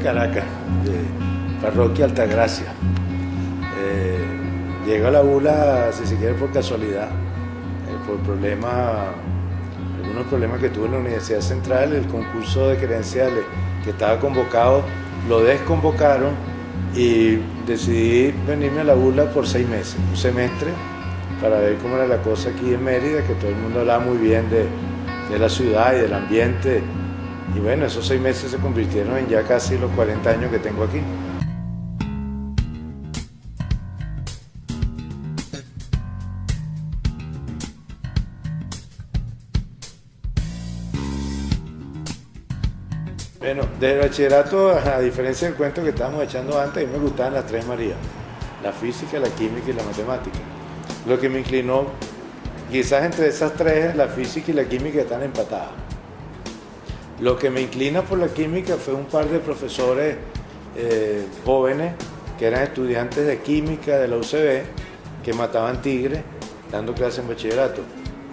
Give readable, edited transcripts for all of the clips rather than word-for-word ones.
Caracas, de Parroquia Altagracia. Llego a la ULA, si se quiere, por casualidad, por algunos problemas que tuve en la Universidad Central. El concurso de credenciales que estaba convocado lo desconvocaron y decidí venirme a la ULA por 6 meses, un semestre, para ver cómo era la cosa aquí en Mérida, que todo el mundo hablaba muy bien de la ciudad y del ambiente. Y bueno, esos 6 meses se convirtieron en ya casi los 40 años que tengo aquí. Bueno, desde el bachillerato, a diferencia del cuento que estábamos echando antes, a mí me gustaban las 3 Marías: la física, la química y la matemática. Lo que me inclinó, quizás entre esas 3, la física y la química están empatadas. Lo que me inclina por la química fue un par de profesores jóvenes que eran estudiantes de química de la UCB, que mataban tigres dando clases en bachillerato.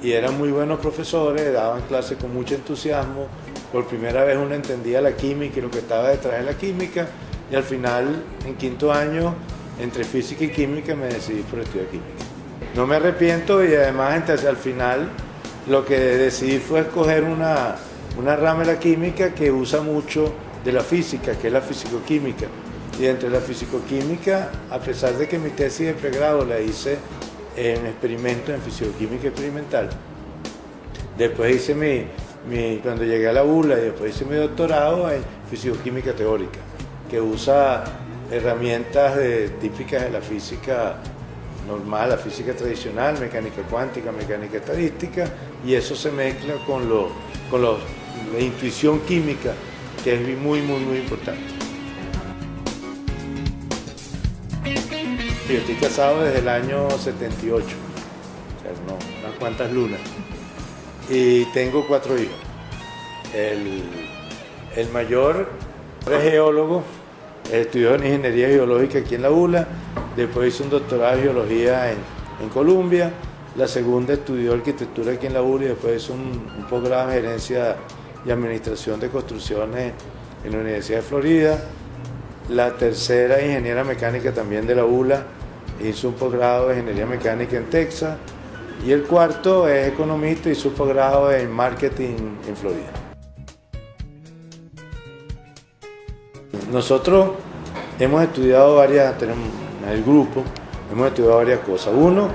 Y eran muy buenos profesores, daban clases con mucho entusiasmo. Por primera vez uno entendía la química y lo que estaba detrás de la química, y al final, en 5º año, entre física y química, me decidí por estudiar química. No me arrepiento, y además entonces, al final lo que decidí fue escoger una rama de la química que usa mucho de la física, que es la fisicoquímica. Y dentro de la fisicoquímica, a pesar de que mi tesis de pregrado la hice en experimentos en fisicoquímica experimental, después hice cuando llegué a la ULA, y después hice mi doctorado en fisicoquímica teórica, que usa herramientas típicas de la física normal, la física tradicional, mecánica cuántica, mecánica estadística, y eso se mezcla con la intuición química, que es muy, muy, muy importante. Yo estoy casado desde el año 78, o sea, unas cuantas lunas, y tengo 4 hijos. El mayor es geólogo, estudió en ingeniería geológica aquí en la ULA, después hizo un doctorado de geología en Colombia. La segunda estudió arquitectura aquí en la ULA y después hizo un posgrado en gerencia y administración de construcciones en la Universidad de Florida. La tercera, ingeniera mecánica también de la ULA, hizo un posgrado de ingeniería mecánica en Texas. Y el cuarto es economista y hizo un posgrado en marketing en Florida. Nosotros hemos estudiado tenemos el grupo, hemos estudiado varias cosas. Uno,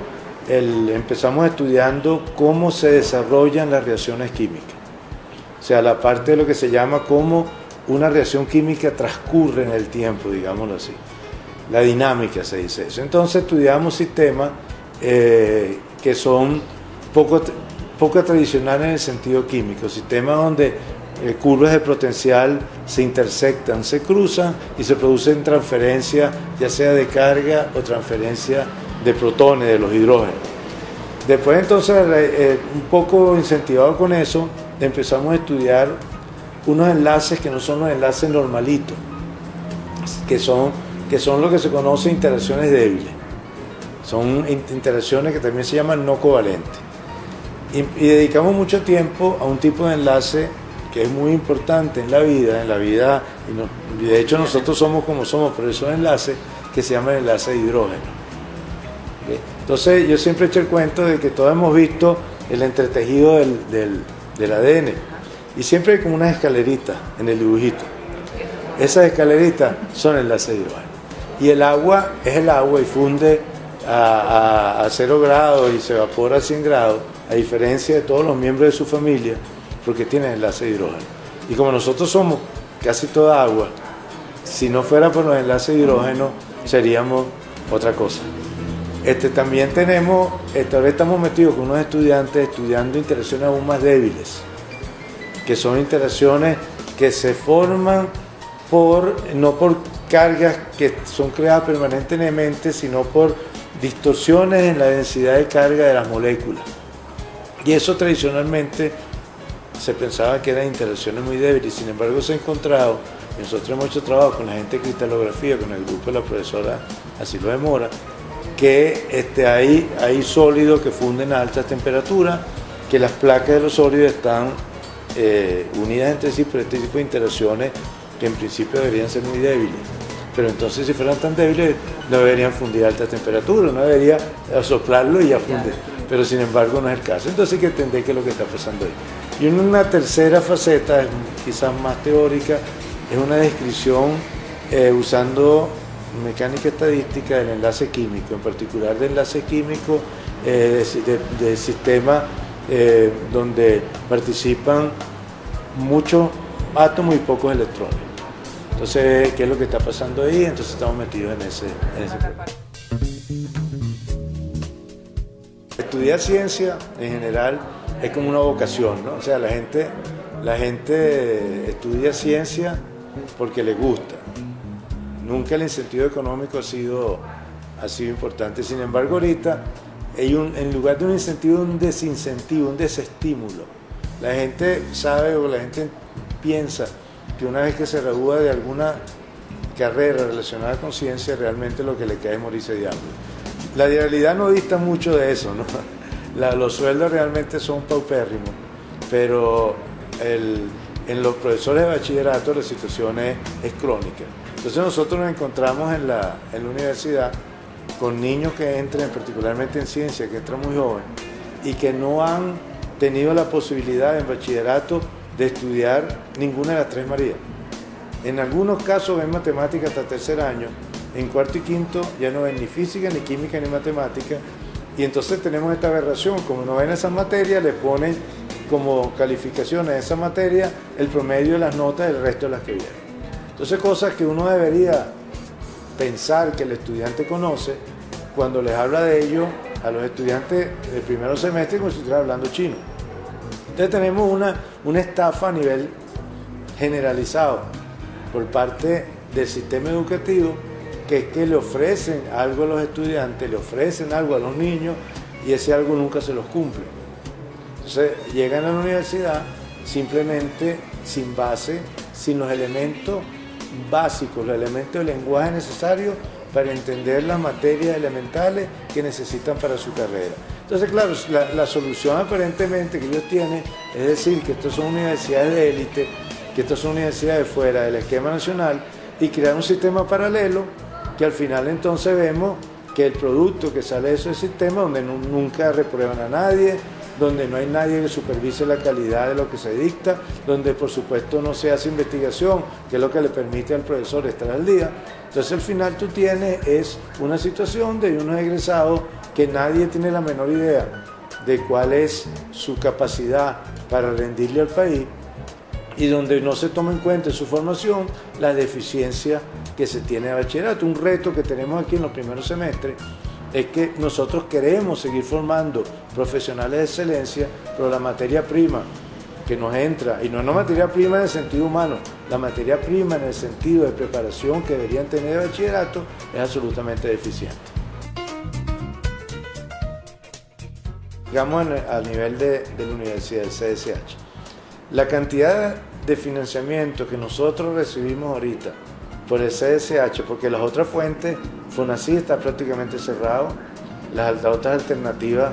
empezamos estudiando cómo se desarrollan las reacciones químicas. O sea, la parte de lo que se llama cómo una reacción química transcurre en el tiempo, digámoslo así. La dinámica se dice eso. Entonces estudiamos sistemas que son poco tradicionales en el sentido químico, sistemas donde curvas de potencial se intersectan, se cruzan y se producen transferencias, ya sea de carga o transferencia de protones, de los hidrógenos. Después entonces, un poco incentivado con eso, empezamos a estudiar unos enlaces que no son los enlaces normalitos, que son lo que se conoce interacciones débiles. Son interacciones que también se llaman no covalentes. Y dedicamos mucho tiempo a un tipo de enlace que es muy importante en la vida, y de hecho nosotros somos como somos, pero es un enlace que se llama el enlace de hidrógeno. ¿Okay? Entonces yo siempre he hecho el cuento de que todos hemos visto el entretejido del ADN, y siempre hay como unas escaleritas en el dibujito. Esas escaleritas son enlaces de hidrógeno. Y el agua es el agua y funde a 0 grados y se evapora a 100 grados, a diferencia de todos los miembros de su familia, porque tienen enlace de hidrógeno. Y como nosotros somos casi toda agua, si no fuera por los enlaces de hidrógeno, seríamos otra cosa. También ahora estamos metidos con unos estudiantes estudiando interacciones aún más débiles, que son interacciones que se forman no por cargas que son creadas permanentemente, sino por distorsiones en la densidad de carga de las moléculas. Y eso tradicionalmente se pensaba que eran interacciones muy débiles, sin embargo se ha encontrado, y nosotros hemos hecho trabajo con la gente de cristalografía, con el grupo de la profesora Asilo de Mora, que hay sólidos que funden a altas temperaturas, que las placas de los sólidos están unidas entre sí por este tipo de interacciones que en principio deberían ser muy débiles. Pero entonces si fueran tan débiles no deberían fundir a alta temperatura, no debería soplarlo y ya funde. Pero sin embargo no es el caso. Entonces hay que entender qué es lo que está pasando ahí. Y una tercera faceta, quizás más teórica, es una descripción usando mecánica estadística del enlace químico, en particular de enlace químico de sistemas donde participan muchos átomos y pocos electrones. Entonces, ¿qué es lo que está pasando ahí? Entonces estamos metidos en ese problema. Estudiar ciencia en general es como una vocación, ¿no? O sea, la gente estudia ciencia porque le gusta. Nunca el incentivo económico ha sido importante. Sin embargo, ahorita en lugar de un incentivo, un desincentivo, un desestímulo. La gente sabe o la gente piensa que una vez que se gradúa de alguna carrera relacionada con ciencia, realmente lo que le cae es morirse de hambre. La realidad no dista mucho de eso, ¿no? Los sueldos realmente son paupérrimos, pero en los profesores de bachillerato la situación es crónica. Entonces nosotros nos encontramos en la universidad con niños que entran, particularmente en ciencia, que entran muy jóvenes y que no han tenido la posibilidad en bachillerato de estudiar ninguna de las tres Marías. En algunos casos ven matemáticas hasta tercer año, en cuarto y quinto ya no ven ni física, ni química, ni matemática, y entonces tenemos esta aberración, como no ven esas materias, le ponen como calificaciones a esa materia el promedio de las notas del resto de las que vienen. Entonces cosas que uno debería pensar que el estudiante conoce cuando les habla de ello a los estudiantes del primer semestre como si estuviera hablando chino. Entonces tenemos una estafa a nivel generalizado por parte del sistema educativo, que es que le ofrecen algo a los estudiantes, le ofrecen algo a los niños y ese algo nunca se los cumple. Entonces llegan a la universidad simplemente sin base, sin los elementos básicos, los elementos de lenguaje necesarios para entender las materias elementales que necesitan para su carrera. Entonces, claro, la solución aparentemente que ellos tienen es decir que estas son universidades de élite, que estas son universidades fuera del esquema nacional y crear un sistema paralelo que al final entonces vemos que el producto que sale de ese sistema, donde nunca reprueban a nadie, donde no hay nadie que supervise la calidad de lo que se dicta, donde por supuesto no se hace investigación, que es lo que le permite al profesor estar al día. Entonces al final tú tienes es una situación de unos egresados que nadie tiene la menor idea de cuál es su capacidad para rendirle al país y donde no se toma en cuenta en su formación la deficiencia que se tiene de bachillerato. Un reto que tenemos aquí en los primeros semestres es que nosotros queremos seguir formando profesionales de excelencia, pero la materia prima que nos entra, y no es una materia prima en el sentido humano, la materia prima en el sentido de preparación que deberían tener de bachillerato es absolutamente deficiente. Digamos a nivel de la universidad, del CSH. La cantidad de financiamiento que nosotros recibimos ahorita por el CSH, porque las otras fuentes, FONACYT está prácticamente cerrado, las otras alternativas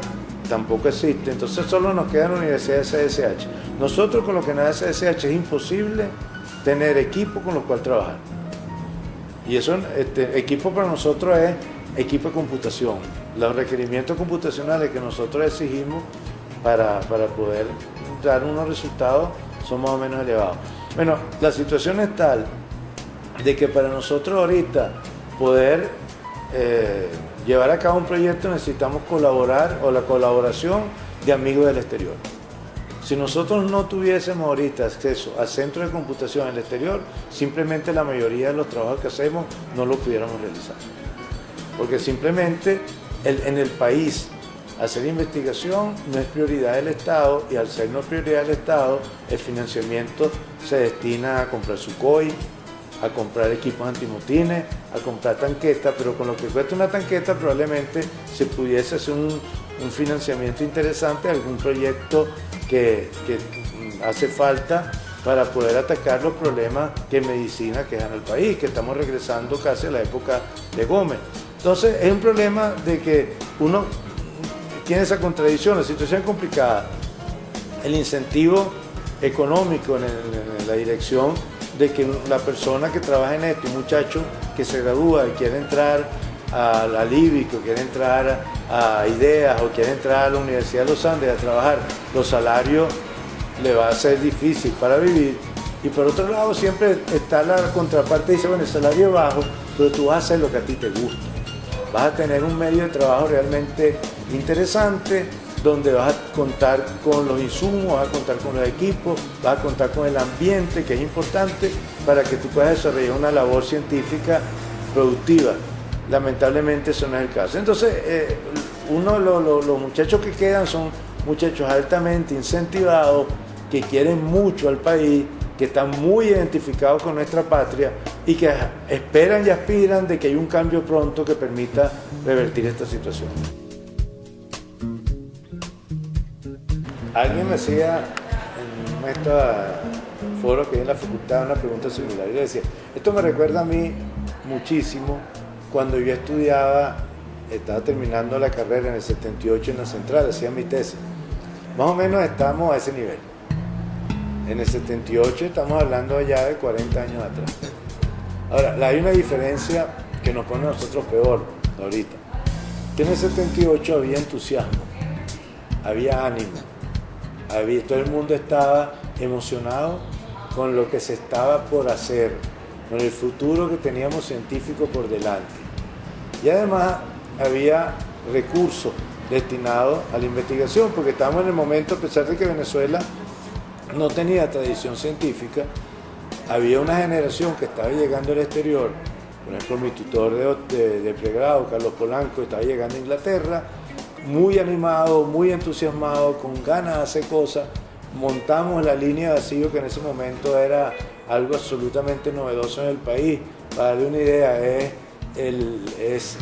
tampoco existen, entonces solo nos queda la Universidad de CSH. Nosotros con lo que nos da CSH es imposible tener equipo con los cuales trabajar. Y eso, equipo para nosotros es equipo de computación. Los requerimientos computacionales que nosotros exigimos para poder dar unos resultados son más o menos elevados. Bueno, la situación es tal de que para nosotros ahorita poder llevar a cabo un proyecto necesitamos colaborar o la colaboración de amigos del exterior. Si nosotros no tuviésemos ahorita acceso a centros de computación en el exterior, simplemente la mayoría de los trabajos que hacemos no lo pudiéramos realizar. Porque simplemente en el país hacer investigación no es prioridad del Estado y al ser no prioridad del Estado, el financiamiento se destina a comprar Sukhoi, a comprar equipos antimotines, a comprar tanquetas, pero con lo que cuesta una tanqueta probablemente se pudiese hacer un financiamiento interesante, algún proyecto que hace falta para poder atacar los problemas que en medicina quedan al país, que estamos regresando casi a la época de Gómez. Entonces es un problema de que uno tiene esa contradicción, la situación es complicada. El incentivo económico en la dirección de que la persona que trabaja en esto, un muchacho que se gradúa y quiere entrar al IBIC, o quiere entrar a IDEAS, o quiere entrar a la Universidad de los Andes a trabajar, los salarios le va a ser difícil para vivir. Y por otro lado siempre está la contraparte, dice, bueno, el salario es bajo, pero tú vas a hacer lo que a ti te gusta. Vas a tener un medio de trabajo realmente interesante, donde vas a contar con los insumos, vas a contar con los equipos, vas a contar con el ambiente, que es importante para que tú puedas desarrollar una labor científica productiva. Lamentablemente eso no es el caso. Entonces, los muchachos que quedan son muchachos altamente incentivados, que quieren mucho al país, que están muy identificados con nuestra patria y que esperan y aspiran de que haya un cambio pronto que permita revertir esta situación. Alguien me hacía en estos foros que hay en la facultad una pregunta similar y le decía, esto me recuerda a mí muchísimo cuando yo estudiaba, estaba terminando la carrera en el 78 en la Central, hacía mi tesis. Más o menos estamos a ese nivel. En el 78 estamos hablando ya de 40 años atrás. Ahora, hay una diferencia que nos pone a nosotros peor ahorita. Que en el 78 había entusiasmo, había ánimo, todo el mundo estaba emocionado con lo que se estaba por hacer, con el futuro que teníamos científico por delante. Y además había recursos destinados a la investigación, porque estábamos en el momento, a pesar de que Venezuela no tenía tradición científica, había una generación que estaba llegando al exterior. Por ejemplo, mi tutor de pregrado, Carlos Polanco, estaba llegando a Inglaterra, muy animado, muy entusiasmado, con ganas de hacer cosas. Montamos la línea de vacío, que en ese momento era algo absolutamente novedoso en el país. Para darle una idea, es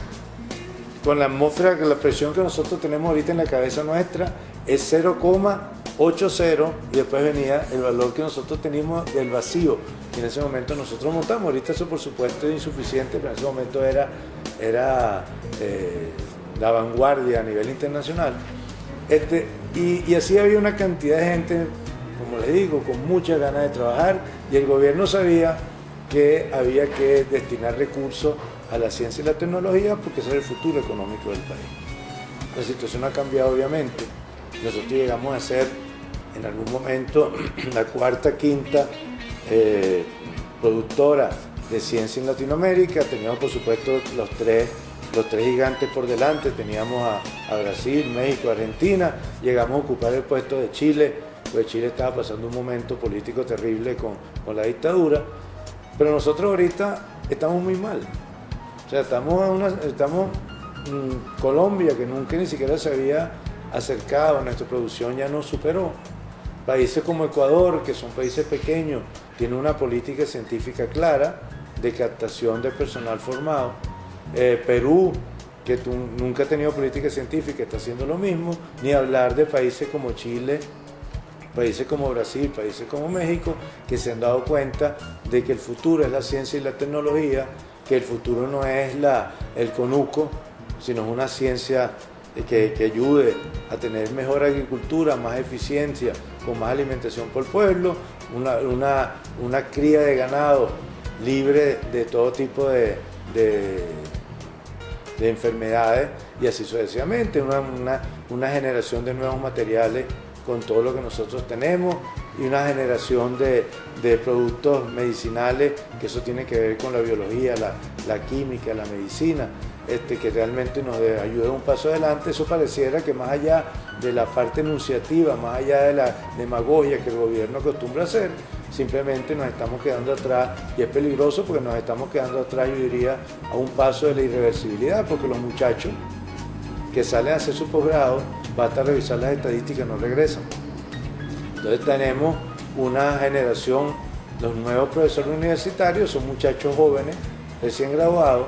con la atmósfera, la presión que nosotros tenemos ahorita en la cabeza nuestra, es 0,80 y después venía el valor que nosotros teníamos del vacío, que en ese momento nosotros montamos. Ahorita eso por supuesto es insuficiente, pero en ese momento era la vanguardia a nivel internacional. Y así había una cantidad de gente, como les digo, con muchas ganas de trabajar, y el gobierno sabía que había que destinar recursos a la ciencia y la tecnología, porque ese es el futuro económico del país. La situación ha cambiado obviamente. Nosotros llegamos a ser en algún momento la cuarta, quinta productora de ciencia en Latinoamérica. Teníamos por supuesto los tres gigantes por delante, teníamos a Brasil, México, Argentina. Llegamos a ocupar el puesto de Chile, pues Chile estaba pasando un momento político terrible con la dictadura, pero nosotros ahorita estamos muy mal. O sea, estamos Colombia, que nunca ni siquiera se había acercado, nuestra producción ya nos superó. Países como Ecuador, que son países pequeños, tienen una política científica clara de captación de personal formado. Perú, que nunca ha tenido política científica, está haciendo lo mismo. Ni hablar de países como Chile, países como Brasil, países como México, que se han dado cuenta de que el futuro es la ciencia y la tecnología, que el futuro no es el conuco, sino es una ciencia que ayude a tener mejor agricultura, más eficiencia, con más alimentación por el pueblo, una cría de ganado libre de todo tipo de enfermedades, y así sucesivamente, una generación de nuevos materiales con todo lo que nosotros tenemos, y una generación de productos medicinales, que eso tiene que ver con la biología, la química, la medicina, que realmente nos ayuda un paso adelante. Eso pareciera que más allá de la parte enunciativa, más allá de la demagogia que el gobierno acostumbra a hacer, simplemente nos estamos quedando atrás, y es peligroso porque nos estamos quedando atrás, yo diría, a un paso de la irreversibilidad, porque los muchachos que salen a hacer su posgrado, basta revisar las estadísticas, no regresan. Entonces tenemos una generación, los nuevos profesores universitarios son muchachos jóvenes, recién graduados,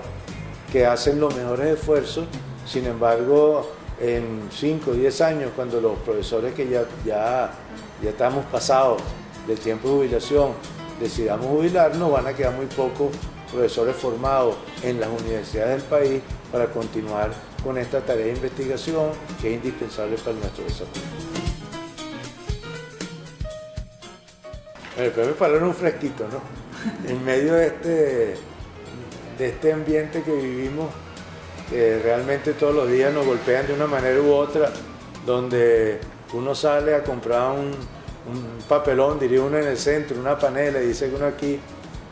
que hacen los mejores esfuerzos. Sin embargo, en 5 o 10 años, cuando los profesores que ya estamos pasados del tiempo de jubilación, decidamos jubilarnos, van a quedar muy pocos profesores formados en las universidades del país para continuar con esta tarea de investigación que es indispensable para nuestro desarrollo. El primer valor es un fresquito, ¿no? en medio de este ambiente que vivimos, que realmente todos los días nos golpean de una manera u otra, donde uno sale a comprar un papelón, diría uno en el centro, una panela, y dice que uno aquí,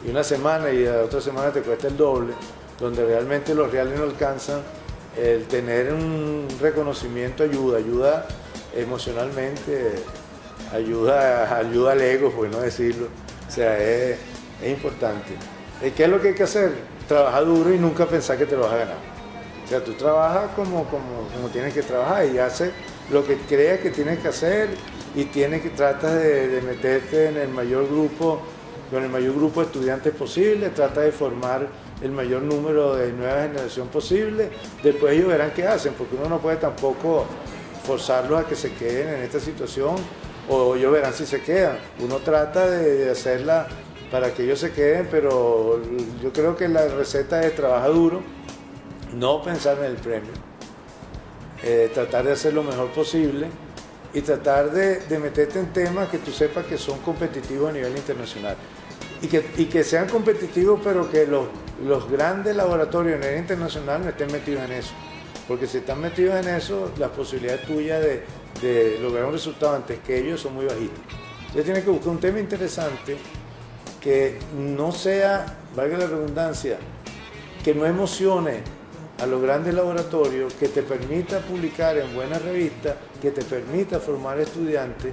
y una semana y la otra semana te cuesta el doble, donde realmente los reales no alcanzan. El tener un reconocimiento ayuda emocionalmente, ayuda al ego, por no decirlo. O sea, es importante. ¿Qué es lo que hay que hacer? Trabajar duro y nunca pensar que te lo vas a ganar. O sea, tú trabajas como tienes que trabajar y haces lo que creas que tienes que hacer, y tratas de meterte en el mayor grupo, con el mayor grupo de estudiantes posible, trata de formar el mayor número de nueva generación posible. Después ellos verán qué hacen, porque uno no puede tampoco forzarlos a que se queden en esta situación, o ellos verán si se quedan. Uno trata de hacerla para que ellos se queden, pero yo creo que la receta es trabajar duro, no pensar en el premio, tratar de hacer lo mejor posible y tratar de meterte en temas que tú sepas que son competitivos a nivel internacional. Y que sean competitivos, pero que los grandes laboratorios a nivel internacional no estén metidos en eso. Porque si están metidos en eso, las posibilidades tuyas de lograr un resultado antes que ellos son muy bajitas. Entonces tienes que buscar un tema interesante que no sea, valga la redundancia, que no emocione a los grandes laboratorios, que te permita publicar en buenas revistas, que te permita formar estudiantes,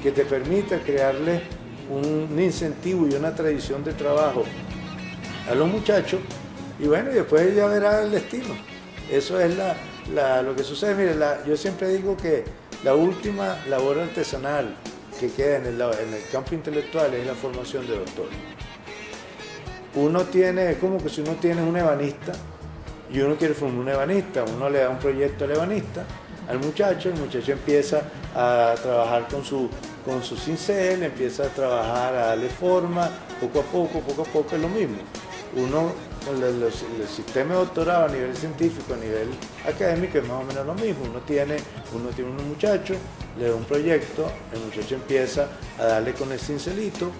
que te permita crearles un incentivo y una tradición de trabajo a los muchachos, y bueno, y después ya verá el destino. Eso es lo que sucede. Mire, yo siempre digo que la última labor artesanal que queda en el campo intelectual es la formación de doctores. Es como que si uno tiene un ebanista y uno quiere formar un ebanista, uno le da un proyecto al ebanista, al muchacho, el muchacho empieza a trabajar con su cincel, empieza a trabajar, a darle forma, poco a poco es lo mismo. Uno, el sistema de doctorado a nivel científico, a nivel académico, es más o menos lo mismo. Uno tiene un muchacho, le da un proyecto, el muchacho empieza a darle con el cincelito,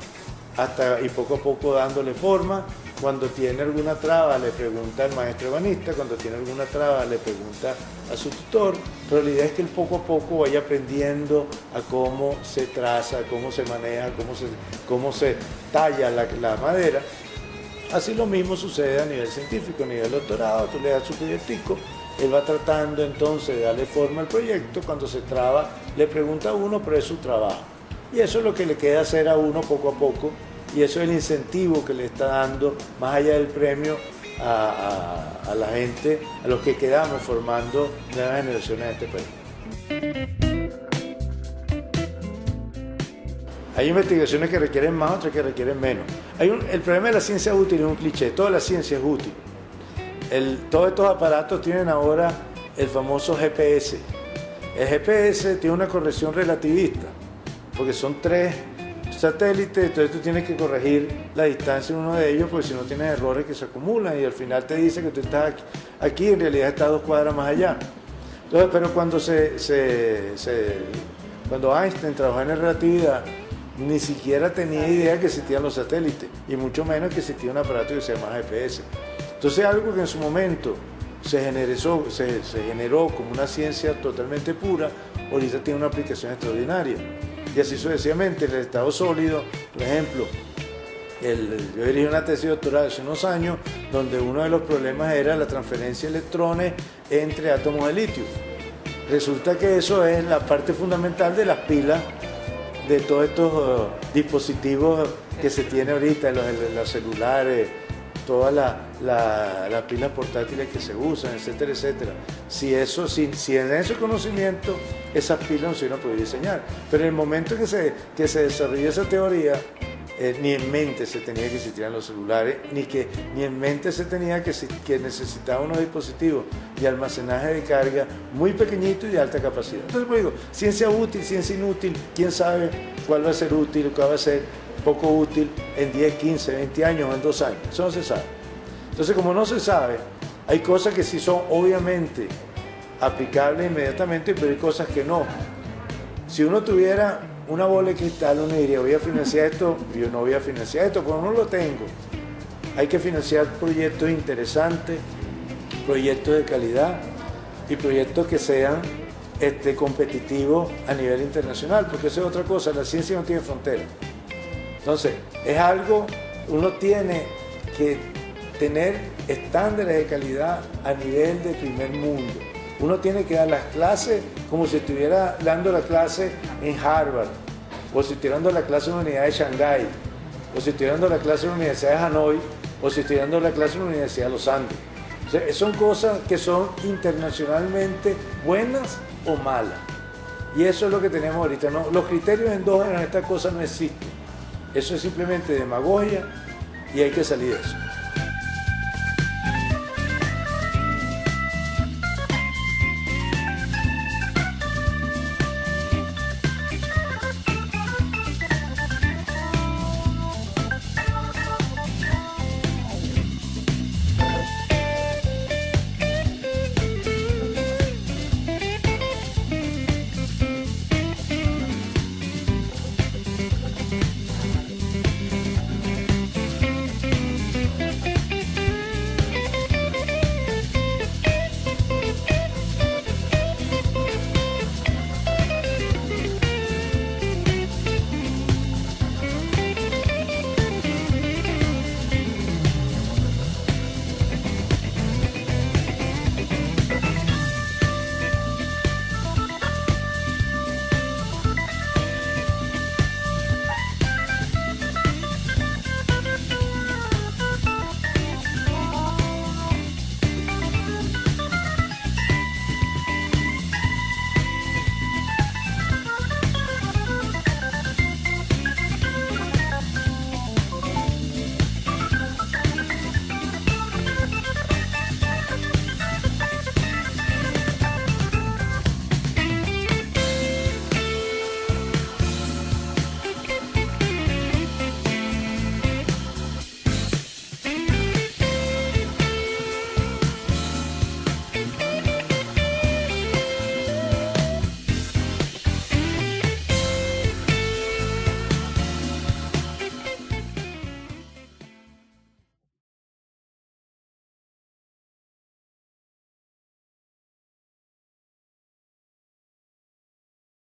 y poco a poco dándole forma. Cuando tiene alguna traba le pregunta al maestro ebanista, cuando tiene alguna traba le pregunta a su tutor, pero la idea es que él poco a poco vaya aprendiendo a cómo se traza, cómo se maneja, cómo se talla la madera. Así lo mismo sucede a nivel científico, a nivel doctorado. Tú le das su proyectico, él va tratando entonces de darle forma al proyecto, cuando se traba le pregunta a uno, pero es su trabajo. Y eso es lo que le queda hacer a uno poco a poco, y eso es el incentivo que le está dando, más allá del premio, a la gente, a los que quedamos formando nuevas generaciones de este país. Hay investigaciones que requieren más, otras que requieren menos. El problema de la ciencia útil es un cliché, toda la ciencia es útil. Todos estos aparatos tienen ahora el famoso GPS. El GPS tiene una corrección relativista, porque son 3 satélites, entonces tú tienes que corregir la distancia en uno de ellos, porque si no tienes errores que se acumulan, y al final te dice que tú estás aquí, en realidad estás 2 cuadras más allá. Entonces, pero cuando Einstein trabajó en la relatividad, ni siquiera tenía idea que existían los satélites, y mucho menos que existía un aparato que se llama GPS. Entonces, algo que en su momento se generó como una ciencia totalmente pura, ahorita tiene una aplicación extraordinaria. Y así sucesivamente. El estado sólido, por ejemplo, yo dirigí una tesis doctoral hace unos años, donde uno de los problemas era la transferencia de electrones entre átomos de litio. Resulta que eso es la parte fundamental de las pilas, de todos estos dispositivos que se tiene ahorita, los celulares, todas las pilas portátiles que se usan, etcétera, etcétera. Si en ese conocimiento esas pilas no se hubieran podido diseñar. Pero en el momento que se desarrolló esa teoría, ni en mente se tenía que existir los celulares, ni en mente se tenía que necesitaba unos dispositivos de almacenaje de carga muy pequeñitos y de alta capacidad. Entonces, pues digo, ciencia útil, ciencia inútil, quién sabe cuál va a ser útil, cuál va a ser poco útil en 10, 15, 20 años o en 2 años. Eso no se sabe. Entonces, como no se sabe, hay cosas que sí son obviamente aplicables inmediatamente, pero hay cosas que no. Si uno tuviera una bola de cristal, uno diría, voy a financiar esto, yo no voy a financiar esto, pero no lo tengo. Hay que financiar proyectos interesantes, proyectos de calidad y proyectos que sean competitivos a nivel internacional, porque eso es otra cosa, la ciencia no tiene fronteras. Entonces, es algo, uno tiene que tener estándares de calidad a nivel de primer mundo. Uno tiene que dar las clases como si estuviera dando la clase en Harvard, o si estuviera dando la clase en la Universidad de Shanghái, o si estuviera dando la clase en la Universidad de Hanoi, o si estuviera dando la clase en la Universidad de los Andes. O sea, son cosas que son internacionalmente buenas o malas. Y eso es lo que tenemos ahorita, ¿no? Los criterios endógenos en esta cosa no existen. Eso es simplemente demagogia y hay que salir de eso.